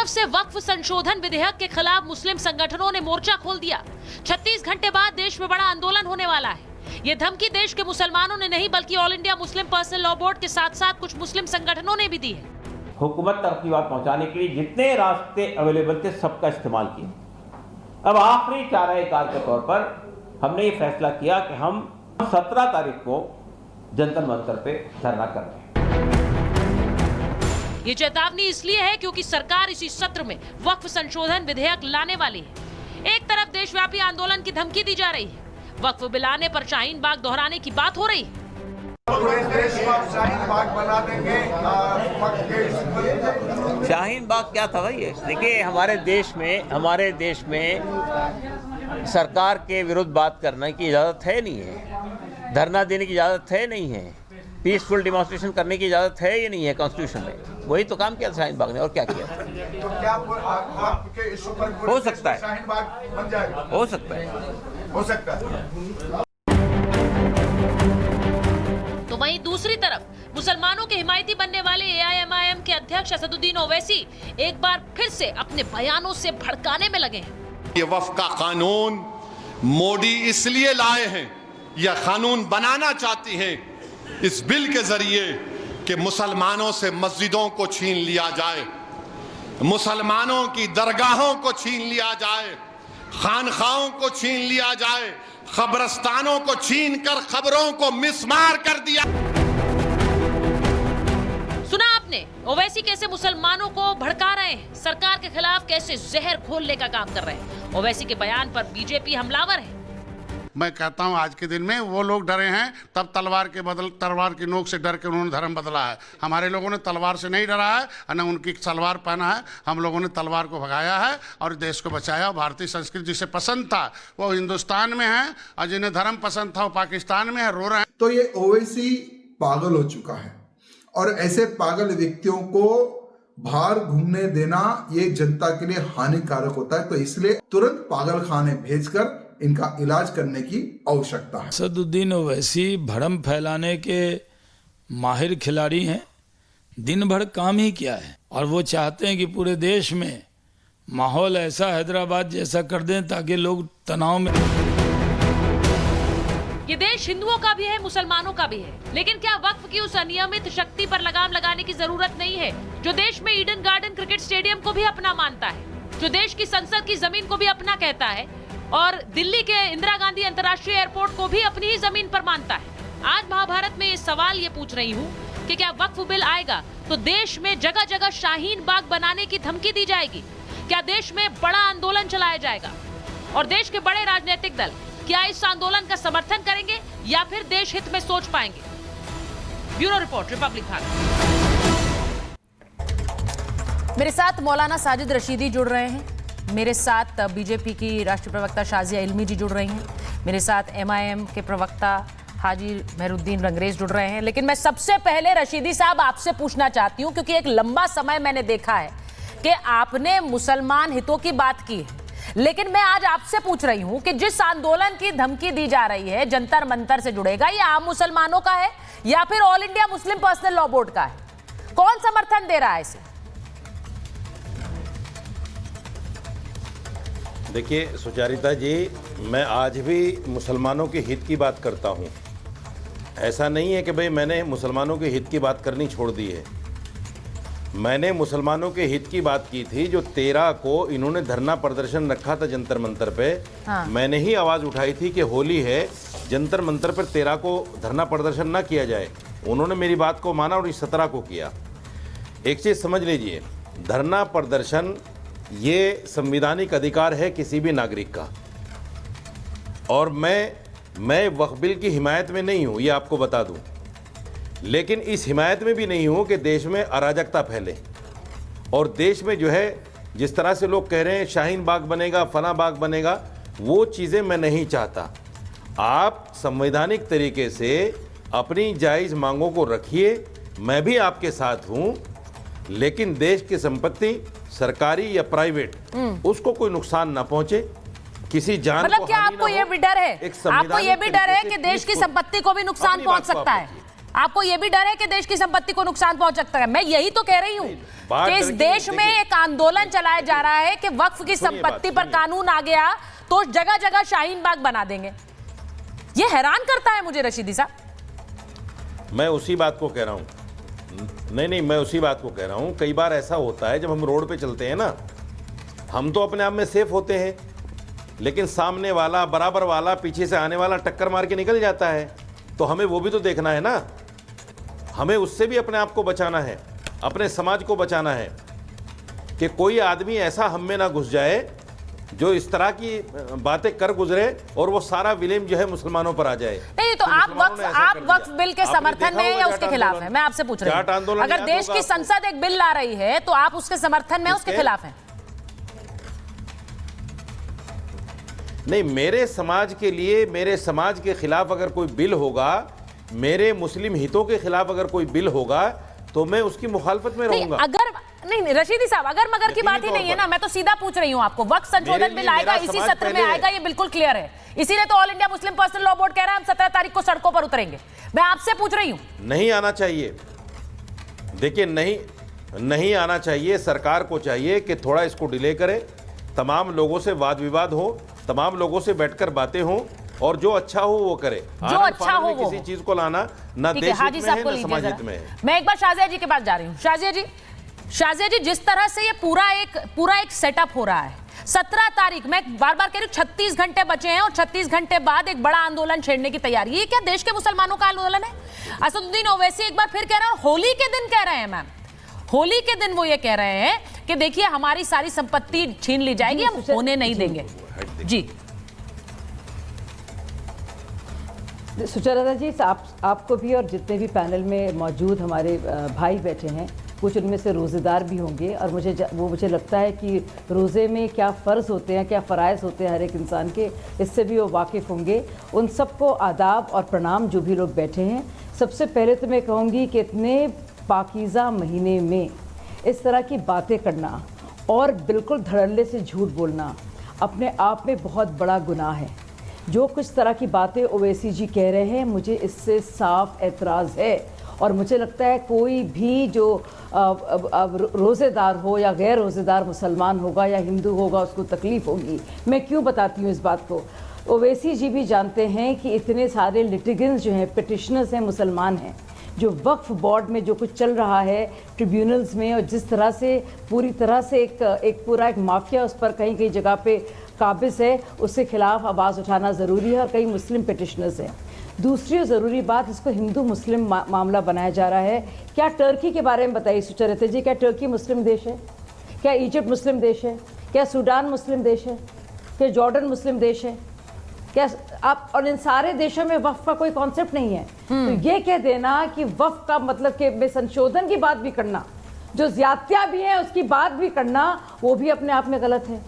तरफ से वक्फ संशोधन विधेयक के खिलाफ मुस्लिम संगठनों ने मोर्चा खोल दिया। 36 घंटे बाद देश में बड़ा आंदोलन होने वाला है। ये धमकी देश के मुसलमानों ने नहीं बल्कि all India Muslim personal law board के साथ साथ कुछ मुस्लिम संगठनों ने भी दी है। हुकूमत तक की बात पहुंचाने के लिए जितने रास्ते अवेलेबल थे सबका इस्तेमाल किया। अब आखिरी चारा-ए-कार के तौर पर हमने ये फैसला किया कि हम 17 तारीख को जंतर मंतर पे धरना कर रहे हैं। ये चेतावनी इसलिए है क्योंकि सरकार इसी सत्र में वक्फ संशोधन विधेयक लाने वाली है। एक तरफ देशव्यापी आंदोलन की धमकी दी जा रही है, वक्फ बिल आने पर शाहीन बाग दोहराने की बात हो रही है। शाहीन बाग क्या था भाई? देखिए हमारे देश में सरकार के विरुद्ध बात करने की इजाजत है नहीं है, धरना देने की इजाजत है नहीं है, पीसफुल डिमॉन्स्ट्रेशन करने की इजाजत है ये नहीं है कॉन्स्टिट्यूशन में। वही तो काम किया शाहीन बाग ने, और क्या किया? तो क्या आपके इशू पर हो सकता है, शाहीन बाग बन जाएगा? हो सकता है। तो वहीं दूसरी तरफ मुसलमानों के हिमायती बनने वाले AIMIM के अध्यक्ष असदुद्दीन ओवैसी एक बार फिर से अपने बयानों से भड़काने में लगे हैं। ये वक्फ का कानून मोदी इसलिए लाए हैं, यह कानून बनाना चाहती हैं इस बिल के जरिए कि मुसलमानों से मस्जिदों को छीन लिया जाए, मुसलमानों की दरगाहों को छीन लिया जाए, खानखाओं को छीन लिया जाए, कब्रस्तानों को छीन कर खबरों को मिसमार कर दिया। सुना आपने ओवैसी कैसे मुसलमानों को भड़का रहे हैं, सरकार के खिलाफ कैसे जहर घोलने का काम कर रहे हैं। ओवैसी के बयान पर बीजेपी हमलावर है। मैं कहता हूं आज के दिन में वो लोग डरे हैं, तब तलवार की नोक से डर के उन्होंने धर्म बदला है। हमारे लोगों ने तलवार से नहीं डरा है, न उनकी सलवार पहना है। हम लोगों ने तलवार को भगाया है और देश को बचाया। भारतीय संस्कृति जिसे पसंद था वो हिंदुस्तान में है, और जिन्हें धर्म पसंद था वो पाकिस्तान में है, रो रहे हैं। तो ये ओवैसी पागल हो चुका है, और ऐसे पागल व्यक्तियों को बाहर घूमने देना ये जनता के लिए हानिकारक होता है। तो इसलिए तुरंत पागल खाने भेजकर इनका इलाज करने की आवश्यकता है। असदुद्दीन ओवैसी भ्रम फैलाने के माहिर खिलाड़ी हैं। दिन भर काम ही किया है, और वो चाहते हैं कि पूरे देश में माहौल ऐसा हैदराबाद जैसा कर दें ताकि लोग तनाव में। ये देश हिंदुओं का भी है, मुसलमानों का भी है, लेकिन क्या वक्फ की उस अनियमित शक्ति पर लगाम लगाने की जरूरत नहीं है जो देश में ईडन गार्डन क्रिकेट स्टेडियम को भी अपना मानता है, जो देश की संसद की जमीन को भी अपना कहता है, और दिल्ली के इंदिरा गांधी अंतर्राष्ट्रीय एयरपोर्ट को भी अपनी ही जमीन पर मानता है। आज महाभारत में ये सवाल ये पूछ रही हूँ कि क्या वक्फ बिल आएगा तो देश में जगह जगह शाहीन बाग बनाने की धमकी दी जाएगी? क्या देश में बड़ा आंदोलन चलाया जाएगा? और देश के बड़े राजनीतिक दल क्या इस आंदोलन का समर्थन करेंगे या फिर देश हित में सोच पाएंगे? Bureau report, Republic Bharat. मेरे साथ मौलाना साजिद रशीदी जुड़ रहे हैं, मेरे साथ बीजेपी की राष्ट्रीय प्रवक्ता शाजिया इल्मी जी जुड़ रही हैं, मेरे साथ MIM के प्रवक्ता हाजी मेहरुद्दीन रंगरेज जुड़ रहे हैं। लेकिन मैं सबसे पहले रशीदी साहब आपसे पूछना चाहती हूं, क्योंकि एक लंबा समय मैंने देखा है कि आपने मुसलमान हितों की बात की है, लेकिन मैं आज आपसे पूछ रही हूं कि जिस आंदोलन की धमकी दी जा रही है जंतर मंतर से जुड़ेगा, ये आम मुसलमानों का है या फिर all India Muslim personal law board का है? कौन समर्थन दे रहा है इसे? देखिए सुचारिता जी, मैं आज भी मुसलमानों के हित की बात करता हूँ। ऐसा नहीं है कि भाई मैंने मुसलमानों के हित की बात करनी छोड़ दी है। मैंने मुसलमानों के हित की बात की थी। जो 13 को इन्होंने धरना प्रदर्शन रखा था जंतर मंतर पे, हाँ। मैंने ही आवाज़ उठाई थी कि होली है, जंतर मंतर पर 13 को धरना प्रदर्शन ना किया जाए। उन्होंने मेरी बात को माना और इस 17 को किया। एक चीज़ समझ लीजिए, धरना प्रदर्शन ये संवैधानिक अधिकार है किसी भी नागरिक का, और मैं वक्फ बिल की हिमायत में नहीं हूँ, ये आपको बता दूँ। लेकिन इस हिमायत में भी नहीं हूँ कि देश में अराजकता फैले, और देश में जो है जिस तरह से लोग कह रहे हैं शाहीन बाग बनेगा, फना बाग बनेगा, वो चीज़ें मैं नहीं चाहता। आप संवैधानिक तरीके से अपनी जायज़ मांगों को रखिए, मैं भी आपके साथ हूँ, लेकिन देश की संपत्ति सरकारी या प्राइवेट उसको कोई नुकसान ना पहुंचे, किसी जान मतलब क्या आपको ये भी डर है, आपको ये भी डर है कि देश की संपत्ति को भी नुकसान पहुंच सकता है? आपको यह भी डर है कि देश की संपत्ति को नुकसान पहुंच सकता है। मैं यही तो कह रही हूं कि इस देश में एक आंदोलन चलाया जा रहा है कि वक्फ की संपत्ति पर कानून आ गया तो जगह जगह शाहीन बाग बना देंगे। ये हैरान करता है मुझे रशीदी साहब। मैं उसी बात को कह रहा हूं, नहीं, मैं उसी बात को कह रहा हूं। कई बार ऐसा होता है जब हम रोड पे चलते हैं ना, हम तो अपने आप में सेफ होते हैं, लेकिन सामने वाला, बराबर वाला, पीछे से आने वाला टक्कर मार के निकल जाता है, तो हमें वो भी तो देखना है ना। हमें उससे भी अपने आप को बचाना है, अपने समाज को बचाना है कि कोई आदमी ऐसा हम में ना घुस जाए जो इस तरह की बातें कर गुजरे और वो सारा विलेम जो है मुसलमानों पर आ जाए। नहीं तो आप वक्फ बिल के समर्थन में या उसके खिलाफ है? मैं आपसे पूछ रही हूं, अगर देश की संसद एक बिल ला रही है तो आप उसके समर्थन में, उसके खिलाफ हैं? नहीं, मेरे समाज के लिए, मेरे समाज के खिलाफ अगर कोई बिल होगा, मेरे मुस्लिम हितों के खिलाफ अगर कोई बिल होगा तो मैं उसकी मुखालफत में रहूंगा। अगर नहीं रशीदी साहब, अगर मगर की बात ही नहीं है ना, मैं तो सीधा पूछ रही हूं आपको। वक्त संशोधन बिल आएगा इसी सत्र में आएगा, ये बिल्कुल क्लियर है। इसीलिए तो all India Muslim personal law board कह रहा है हम 17 तारीख को सड़कों पर उतरेंगे। मैं आपसे पूछ रही हूं। नहीं आना चाहिए, देखिए नहीं आना चाहिए। सरकार को चाहिए कि थोड़ा इसको डिले करे, तमाम लोगों से वाद विवाद हो, तमाम लोगों से बैठकर बातें हों और जो अच्छा हो वो करे। जो अच्छा हो वो किसी चीज को लाना ना देश हित में है, ना समाज हित में है। मैं एक बार शाजिया जी के पास जा रही हूं। शाजिया जी, जिस तरह से ये पूरा एक सेटअप हो रहा है, 17 तारीख, मैं बार बार कह रही हूं 36 घंटे बचे हैं और 36 घंटे बाद एक बड़ा आंदोलन छेड़ने की तैयारी। ये क्या देश के मुसलमानों का आंदोलन है? असदुद्दीन ओवैसी एक बार फिर कह रहे हैं, होली के दिन कह रहे हैं मैम, होली के दिन वो ये कह रहे हैं कि देखिए हमारी सारी संपत्ति छीन ली जाएगी, हम होने नहीं देंगे। जी सुचेता जी, आपको भी और जितने भी पैनल में मौजूद हमारे भाई बैठे हैं, कुछ उनमें से रोज़ेदार भी होंगे और मुझे लगता है कि रोज़े में क्या फ़र्ज़ होते हैं, क्या फ़राइज़ होते हैं हर एक इंसान के, इससे भी वो वाकिफ़ होंगे। उन सबको आदाब और प्रणाम जो भी लोग बैठे हैं। सबसे पहले तो मैं कहूँगी कि इतने पाकीज़ा महीने में इस तरह की बातें करना और बिल्कुल धड़ल्ले से झूठ बोलना अपने आप में बहुत बड़ा गुनाह है। जो कुछ तरह की बातें ओवैसी जी कह रहे हैं, मुझे इससे साफ एतराज़ है और मुझे लगता है कोई भी जो रोज़ेदार हो या गैर रोज़ेदार मुसलमान होगा या हिंदू होगा उसको तकलीफ़ होगी। मैं क्यों बताती हूँ इस बात को? ओवैसी जी भी जानते हैं कि इतने सारे लिटिगेंट्स जो हैं, पिटिशनर्स हैं, मुसलमान हैं। जो वक्फ बोर्ड में जो कुछ चल रहा है ट्रिब्यूनल्स में, और जिस तरह से पूरी तरह से एक पूरा माफिया उस पर कहीं कहीं जगह पे काबिज़ है, उसके खिलाफ आवाज़ उठाना ज़रूरी है और कई मुस्लिम पिटिशनर्स हैं। दूसरी ज़रूरी बात, इसको हिंदू मुस्लिम मामला बनाया जा रहा है। क्या टर्की के बारे में बताइए सुचरिता जी, क्या टर्की मुस्लिम देश है? क्या इजिप्ट मुस्लिम देश है? क्या सूडान मुस्लिम देश है? क्या जॉर्डन मुस्लिम देश है? क्या आप, और इन सारे देशों में वक्फ का कोई कॉन्सेप्ट नहीं है। तो ये कह देना कि वक्फ का मतलब कि में संशोधन की बात भी करना, जो ज्यादतियां भी हैं उसकी बात भी करना, वो भी अपने आप में गलत है।